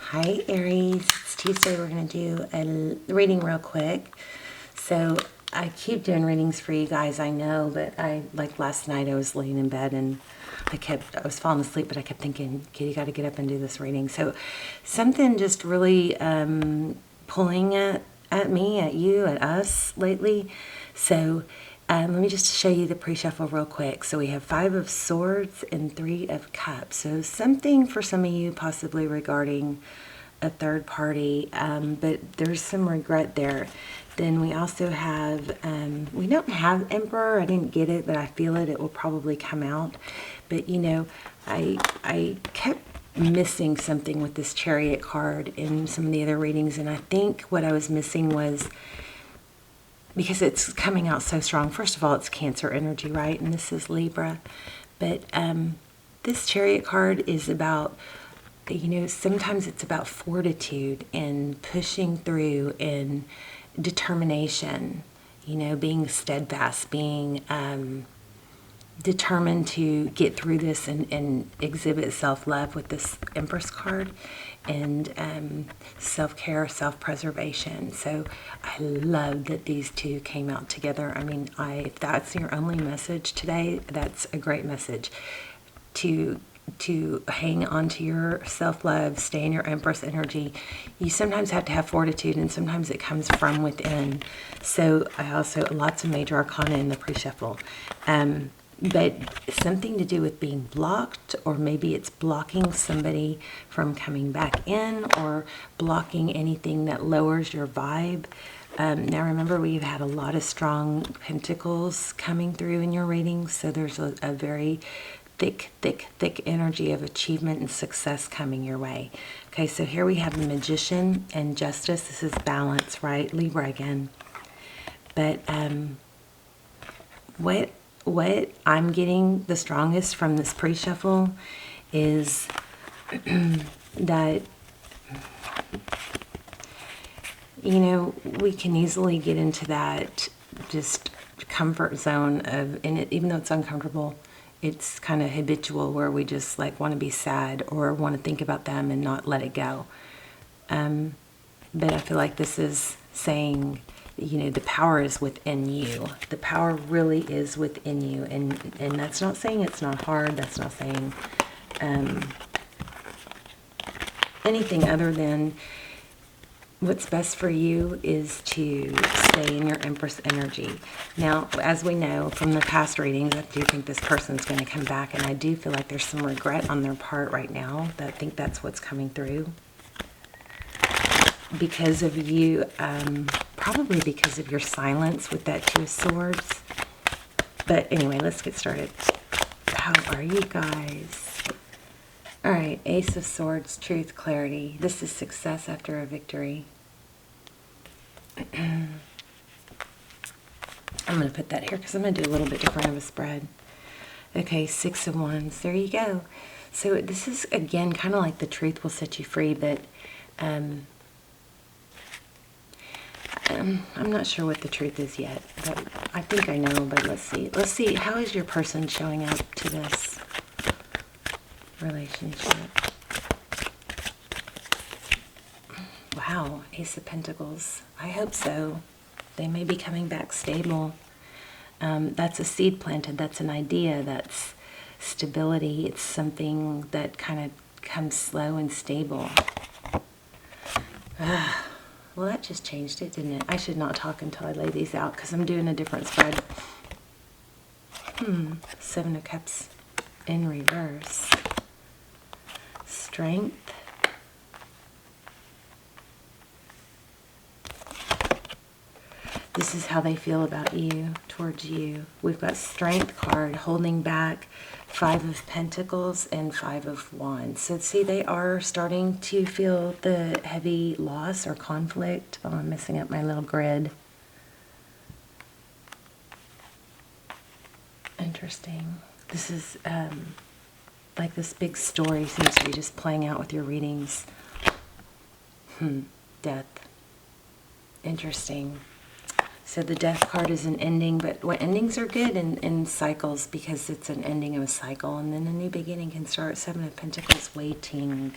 Hi Aries, it's Tuesday. We're going to do a reading real quick. So I keep doing readings for you guys, I know, but like last night I was laying in bed and I was falling asleep, but I kept thinking, okay, you got to get up and do this reading. So something just really pulling at me, at you, at us lately. So let me just show you the pre-shuffle real quick. So we have 5 of Swords and 3 of Cups. So something for some of you possibly regarding a third party, but there's some regret there. Then we also have, we don't have Emperor. I didn't get it, but I feel it. It will probably come out. But, you know, I kept missing something with this Chariot card in some of the other readings, and I think what I was missing was, because it's coming out so strong. First of all, it's Cancer energy, right? And this is Libra. But this Chariot card is about, you know, sometimes it's about fortitude and pushing through and determination, you know, being steadfast, being determined to get through this and exhibit self-love with this Empress card, and self-care, self-preservation. So I love that these two came out together. I mean, if that's your only message today, that's a great message. To hang on to your self-love, stay in your Empress energy. You sometimes have to have fortitude, and sometimes it comes from within. So I also, lots of major arcana in the pre-shuffle. But something to do with being blocked, or maybe it's blocking somebody from coming back in, or blocking anything that lowers your vibe. Now remember, we've had a lot of strong pentacles coming through in your readings, so there's a very thick energy of achievement and success coming your way. Okay, so here we have the Magician and Justice. This is balance, right? Libra again. But what I'm getting the strongest from this pre-shuffle is that, you know, we can easily get into that just comfort zone of, and it, even though it's uncomfortable, it's kind of habitual, where we just like want to be sad or want to think about them and not let it go. But I feel like this is saying, you know, the power is within you. The power really is within you. And that's not saying it's not hard. That's not saying anything other than what's best for you is to stay in your Empress energy. Now, as we know from the past readings, I do think this person's going to come back, and I do feel like there's some regret on their part right now. I think that's what's coming through. Because of you, probably because of your silence with that 2 of Swords. But anyway, let's get started. How are you guys? All right, Ace of Swords, truth, clarity. This is success after a victory. I'm going to put that here because I'm going to do a little bit different of a spread. Okay, 6 of Wands. There you go. So this is, again, kind of like the truth will set you free, but I'm not sure what the truth is yet, but I think I know, but let's see. Let's see, how is your person showing up to this relationship? Wow, Ace of Pentacles. I hope so. They may be coming back stable. That's a seed planted. That's an idea. That's stability. It's something that kind of comes slow and stable. Well, that just changed it, didn't it? I should not talk until I lay these out because I'm doing a different spread. 7 of Cups in reverse. Strength. This is how they feel about you, towards you. We've got Strength card, holding back, 5 of Pentacles and 5 of Wands. So see, they are starting to feel the heavy loss or conflict. Oh, I'm messing up my little grid. Interesting. This is like this big story seems to be just playing out with your readings. Death. Interesting. So the Death card is an ending, but what endings are good in cycles, because it's an ending of a cycle, and then a new beginning can start. 7 of Pentacles, waiting.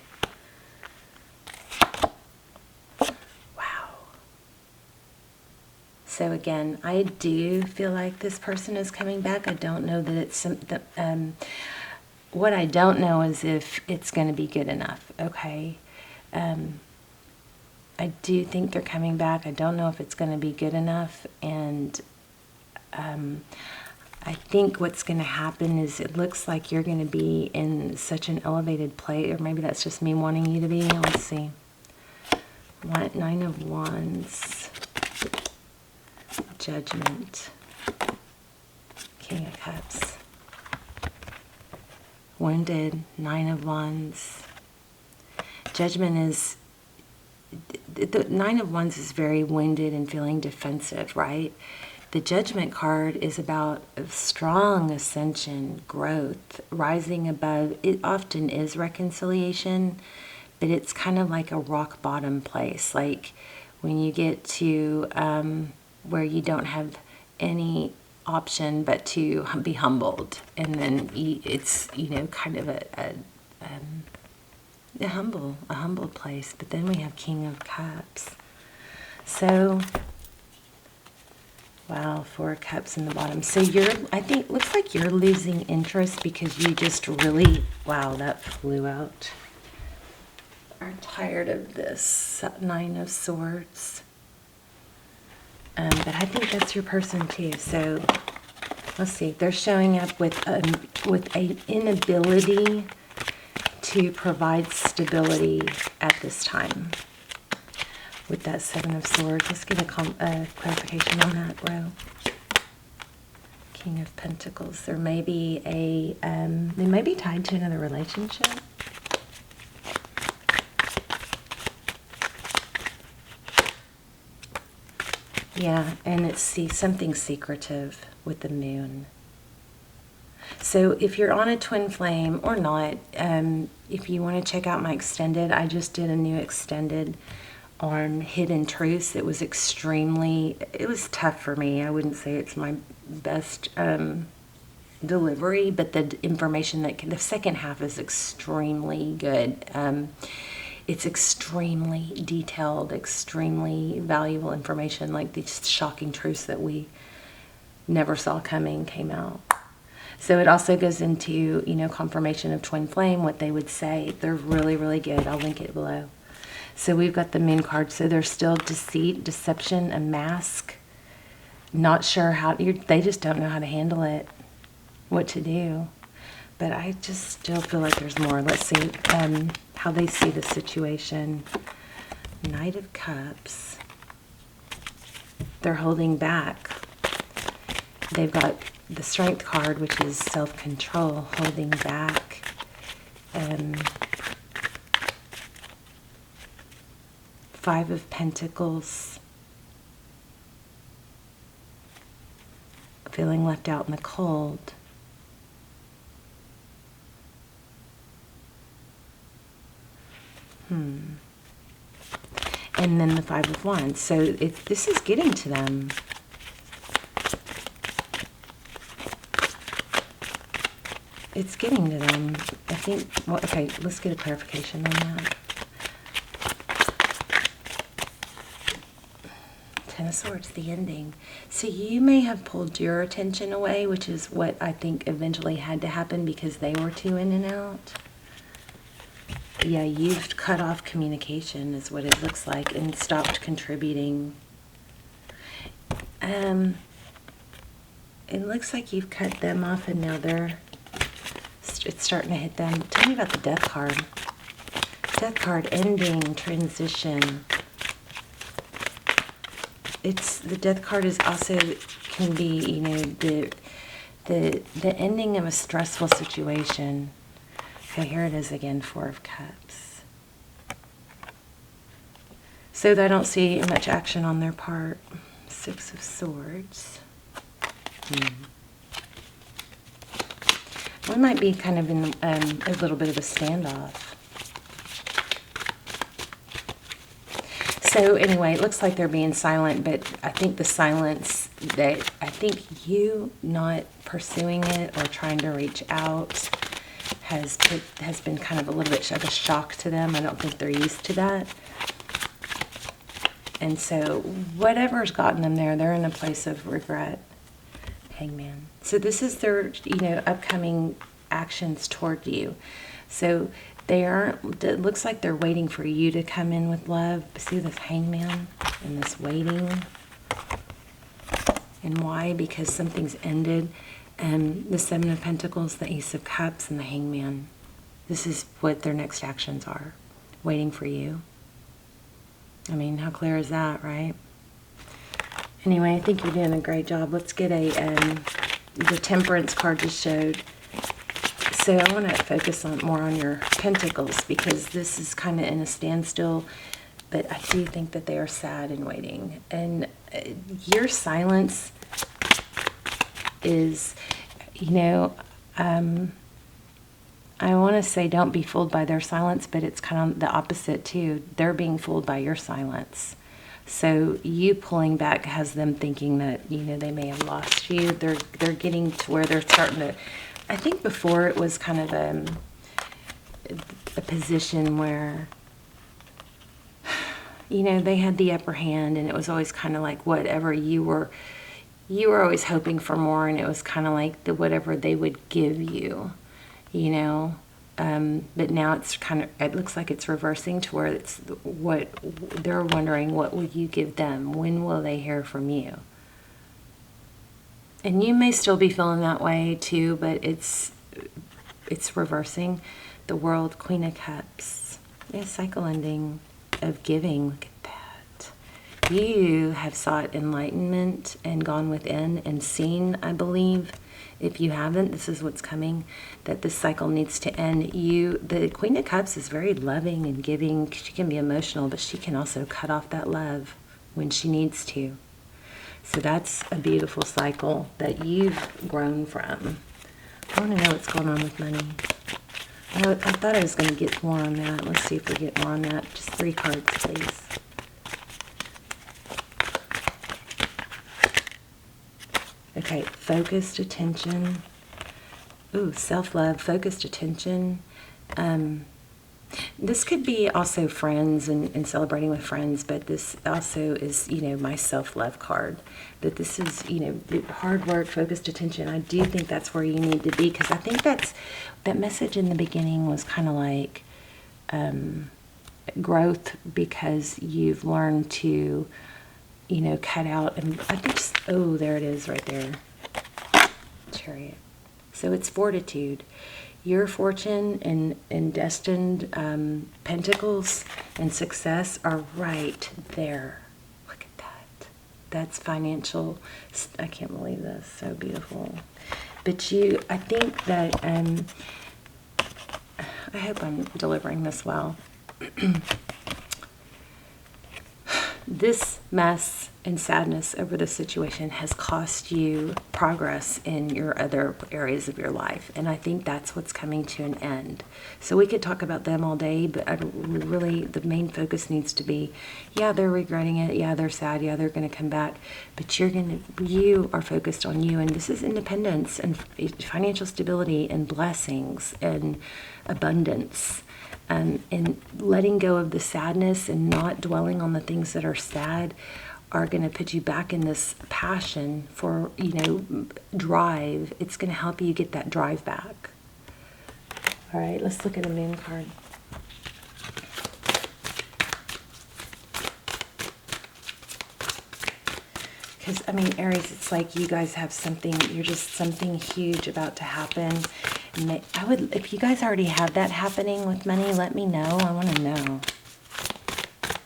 So again, I do feel like this person is coming back. I don't know that it's what I don't know is if it's going to be good enough. Okay. I do think they're coming back. I don't know if it's going to be good enough. And I think what's going to happen is it looks like you're going to be in such an elevated place, or maybe that's just me wanting you to be. Let's see. 9 of Wands. Judgment. King of Cups. Wounded. 9 of Wands. Judgment is... The 9 of Wands is very wounded and feeling defensive, right? The Judgment card is about strong ascension, growth, rising above. It often is reconciliation, but it's kind of like a rock bottom place. Like when you get to where you don't have any option but to be humbled. And then it's, you know, kind of a humble place. But then we have King of Cups. So, wow, 4 of Cups in the bottom. So I think, looks like you're losing interest because you just really, wow, that flew out. Are tired of this 9 of Swords. But I think that's your person too. So let's see. They're showing up with an inability to provide stability at this time. With that 7 of Swords, let's get a clarification on that, bro. King of Pentacles. There may be they may be tied to another relationship. Yeah, and it's something secretive with the Moon. So if you're on a twin flame or not, if you want to check out my extended, I just did a new extended on hidden truths. It was tough for me. I wouldn't say it's my best delivery, but the information the second half is extremely good. It's extremely detailed, extremely valuable information, like these shocking truths that we never saw coming came out. So it also goes into, you know, confirmation of twin flame, what they would say. They're really, really good. I'll link it below. So we've got the Moon card. So there's still deceit, deception, a mask. Not sure how, they just don't know how to handle it, what to do. But I just still feel like there's more. Let's see how they see the situation. Knight of Cups. They're holding back. They've got the Strength card, which is self-control, holding back. 5 of Pentacles. Feeling left out in the cold. And then the 5 of Wands. So this is getting to them. It's getting to them. I think, well, okay, let's get a clarification on that. 10 of Swords, the ending. So you may have pulled your attention away, which is what I think eventually had to happen because they were too in and out. Yeah, you've cut off communication is what it looks like and stopped contributing. It looks like you've cut them off and now it's starting to hit them. Tell me about the Death card. Death card, ending, transition. The Death card is also can be, you know, the ending of a stressful situation. Okay, here it is again, 4 of Cups. So I don't see much action on their part. 6 of Swords. We might be kind of in a little bit of a standoff. So anyway, it looks like they're being silent, but I think the silence, I think you not pursuing it or trying to reach out has been kind of a little bit of a shock to them. I don't think they're used to that. And so whatever's gotten them there, they're in a place of regret. Hangman. So this is their, upcoming actions toward you. So they aren't, it looks like they're waiting for you to come in with love. See this Hangman and this waiting. And why? Because something's ended. And the Seven of Pentacles, the Ace of Cups, and the Hangman. This is what their next actions are. Waiting for you. I mean, how clear is that, right? Anyway, I think you're doing a great job. Let's get the Temperance card just showed. So I want to focus more on your Pentacles, because this is kind of in a standstill, but I do think that they are sad and waiting. And your silence is, I want to say don't be fooled by their silence, but it's kind of the opposite too. They're being fooled by your silence. So you pulling back has them thinking that, they may have lost you. They're getting to where they're starting to, I think before it was kind of a position where, they had the upper hand, and it was always kind of like whatever you were always hoping for more, and it was kind of like whatever they would give you. But now it looks like it's reversing to where it's what they're wondering, what will you give them? When will they hear from you? And you may still be feeling that way too, but it's reversing. The World, Queen of Cups. Yeah, cycle ending of giving. Look at that. You have sought enlightenment and gone within and seen, I believe. If you haven't, this is what's coming, that this cycle needs to end. The Queen of Cups is very loving and giving. She can be emotional, but she can also cut off that love when she needs to. So that's a beautiful cycle that you've grown from. I want to know what's going on with money. I thought I was going to get more on that. Let's see if we get more on that. Just 3 cards, please. Okay, focused attention. Ooh, self-love, focused attention. This could be also friends and celebrating with friends, but this also is, my self-love card. But this is, hard work, focused attention. I do think that's where you need to be, because I think that message in the beginning was kind of like growth, because you've learned to, cut out, and I think, oh, there it is right there. Chariot. So it's fortitude. Your fortune and destined pentacles and success are right there. Look at that. That's financial. I can't believe this. So beautiful. But I think that, I hope I'm delivering this well. This mess and sadness over the situation has cost you progress in your other areas of your life. And I think that's what's coming to an end. So we could talk about them all day, but really the main focus needs to be, yeah, they're regretting it. Yeah, they're sad. Yeah, they're going to come back. But you are focused on you. And this is independence and financial stability and blessings and abundance. And letting go of the sadness and not dwelling on the things that are sad are going to put you back in this passion for, drive. It's going to help you get that drive back. All right, let's look at a moon card. Because, Aries, it's like you guys have something, something huge about to happen. And if you guys already have that happening with money, let me know. I want to know.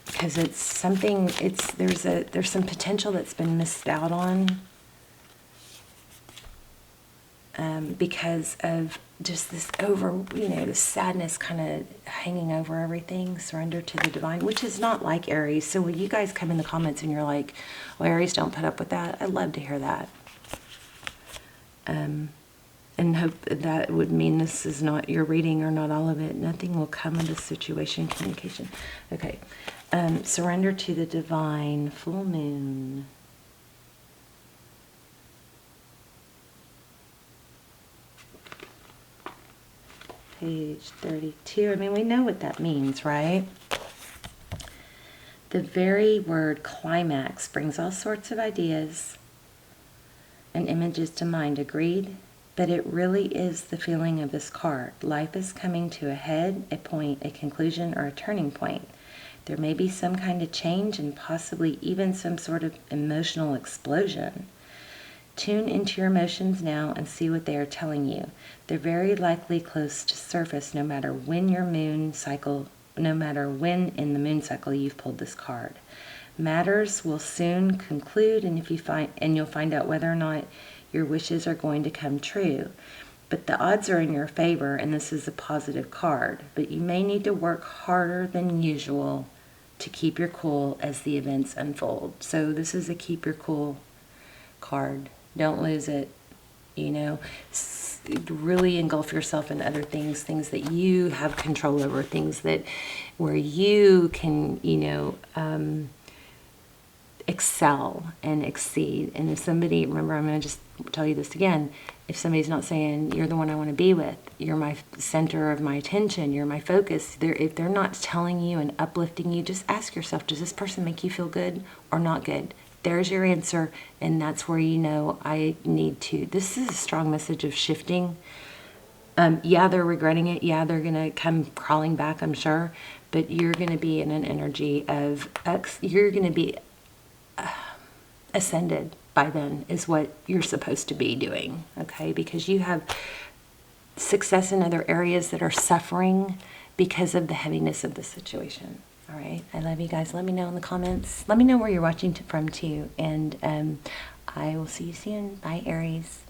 Because it's something, there's some potential that's been missed out on. Because of just this this sadness kind of hanging over everything. Surrender to the divine, which is not like Aries. So when you guys come in the comments and you're like, well, Aries don't put up with that, I'd love to hear that. And hope that would mean this is not your reading or not all of it. Nothing will come of this situation. Communication. Okay. Surrender to the divine. Full moon. Page 32. We know what that means, right? The very word climax brings all sorts of ideas and images to mind, agreed? But it really is the feeling of this card. Life is coming to a head, a point, a conclusion, or a turning point. There may be some kind of change and possibly even some sort of emotional explosion. Tune into your emotions now and see what they are telling you. They're very likely close to surface no matter when in the moon cycle you've pulled this card. Matters will soon conclude, and you'll find out whether or not your wishes are going to come true. But the odds are in your favor, and this is a positive card. But you may need to work harder than usual to keep your cool as the events unfold. So this is a keep your cool card. Don't lose it. Really engulf yourself in other things that you have control over, things where you can, excel and exceed. And if somebody, remember, I'm going to just tell you this again, if somebody's not saying you're the one I want to be with, you're my center of my attention, you're my focus, if they're not telling you and uplifting you, just ask yourself, does this person make you feel good or not good? There's your answer, and that's where I need to. This is a strong message of shifting. Yeah, they're regretting it. Yeah, they're going to come crawling back, I'm sure. But you're going to be in an energy of, you're going to be ascended by then, is what you're supposed to be doing, okay? Because you have success in other areas that are suffering because of the heaviness of the situation. All right, I love you guys. Let me know in the comments. Let me know where you're watching from too, and I will see you soon. Bye, Aries.